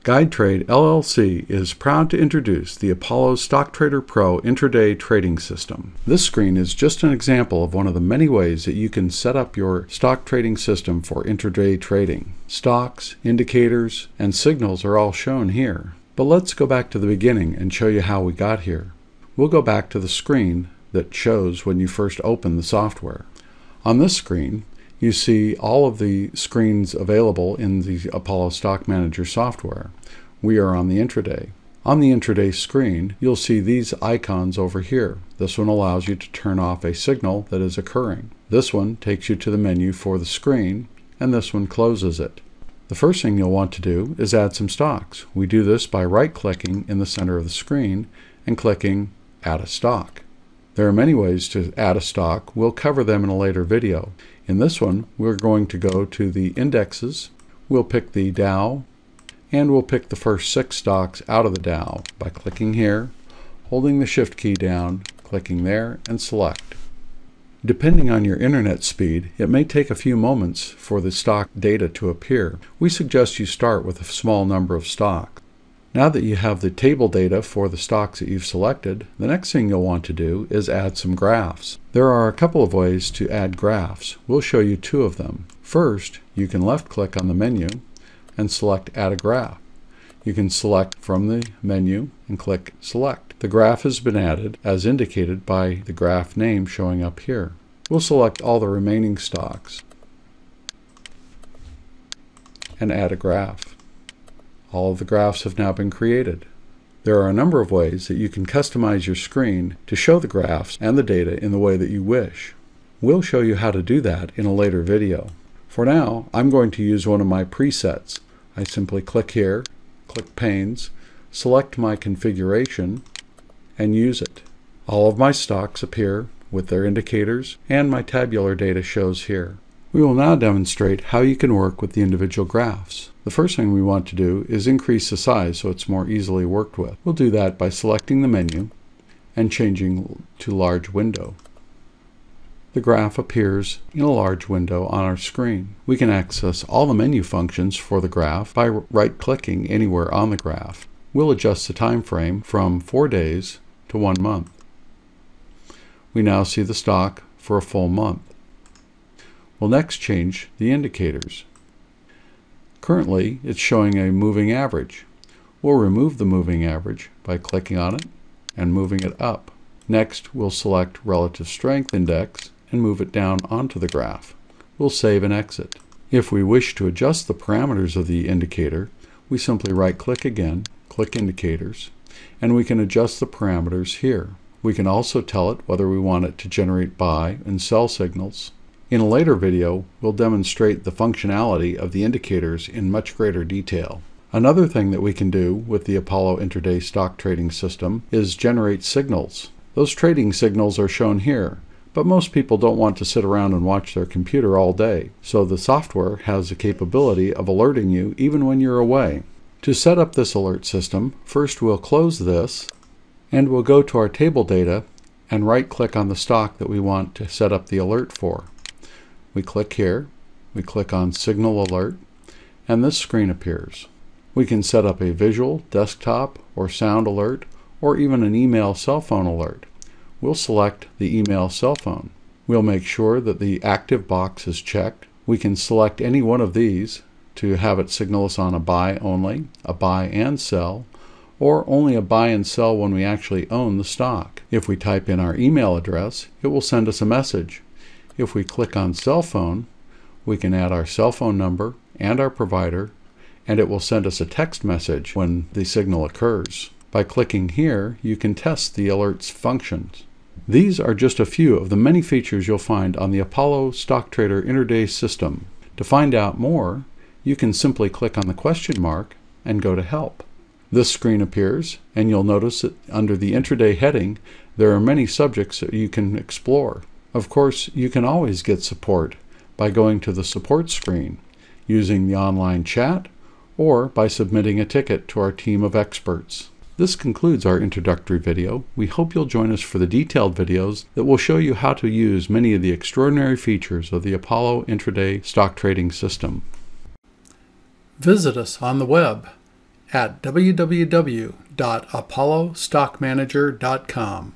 GuideTrade LLC is proud to introduce the Apollo Stock Trader Pro Intraday trading system. This screen is just an example of one of the many ways that you can set up your stock trading system for intraday trading. Stocks, indicators, and signals are all shown here. But let's go back to the beginning and show you how we got here. We'll go back to the screen that shows when you first open the software. On this screen, you see all of the screens available in the Apollo Stock Manager software. We are on the intraday. On the intraday screen, you'll see these icons over here. This one allows you to turn off a signal that is occurring. This one takes you to the menu for the screen, and this one closes it. The first thing you'll want to do is add some stocks. We do this by right-clicking in the center of the screen and clicking Add a Stock. There are many ways to add a stock. We'll cover them in a later video. In this one, we're going to go to the indexes. We'll pick the Dow, and we'll pick the first 6 stocks out of the Dow by clicking here, holding the Shift key down, clicking there, and select. Depending on your internet speed, it may take a few moments for the stock data to appear. We suggest you start with a small number of stocks. Now that you have the table data for the stocks that you've selected, the next thing you'll want to do is add some graphs. There are a couple of ways to add graphs. We'll show you 2 of them. First, you can left-click on the menu and select Add a Graph. You can select from the menu and click Select. The graph has been added as indicated by the graph name showing up here. We'll select all the remaining stocks and add a graph. All of the graphs have now been created. There are a number of ways that you can customize your screen to show the graphs and the data in the way that you wish. We'll show you how to do that in a later video. For now, I'm going to use one of my presets. I simply click here, click Panes, select my configuration, and use it. All of my stocks appear with their indicators, and my tabular data shows here. We will now demonstrate how you can work with the individual graphs. The first thing we want to do is increase the size so it's more easily worked with. We'll do that by selecting the menu and changing to large window. The graph appears in a large window on our screen. We can access all the menu functions for the graph by right-clicking anywhere on the graph. We'll adjust the time frame from 4 days to 1 month. We now see the stock for a full month. We'll next change the indicators. Currently, it's showing a moving average. We'll remove the moving average by clicking on it and moving it up. Next, we'll select Relative Strength Index and move it down onto the graph. We'll save and exit. If we wish to adjust the parameters of the indicator, we simply right-click again, click Indicators, and we can adjust the parameters here. We can also tell it whether we want it to generate buy and sell signals. In a later video, we'll demonstrate the functionality of the indicators in much greater detail. Another thing that we can do with the Apollo Intraday Stock Trading System is generate signals. Those trading signals are shown here, but most people don't want to sit around and watch their computer all day, so the software has the capability of alerting you even when you're away. To set up this alert system, first we'll close this, and we'll go to our table data and right-click on the stock that we want to set up the alert for. We click here, we click on Signal Alert, and this screen appears. We can set up a visual, desktop, or sound alert, or even an email cell phone alert. We'll select the email cell phone. We'll make sure that the active box is checked. We can select any one of these to have it signal us on a buy only, a buy and sell, or only a buy and sell when we actually own the stock. If we type in our email address, it will send us a message. If we click on cell phone, we can add our cell phone number and our provider, and it will send us a text message when the signal occurs. By clicking here, you can test the alert's functions. These are just a few of the many features you'll find on the Apollo Stock Trader Intraday system. To find out more, you can simply click on the question mark and go to Help. This screen appears, and you'll notice that under the Intraday heading, there are many subjects that you can explore. Of course, you can always get support by going to the support screen, using the online chat, or by submitting a ticket to our team of experts. This concludes our introductory video. We hope you'll join us for the detailed videos that will show you how to use many of the extraordinary features of the Apollo Intraday stock trading system. Visit us on the web at www.apollostockmanager.com.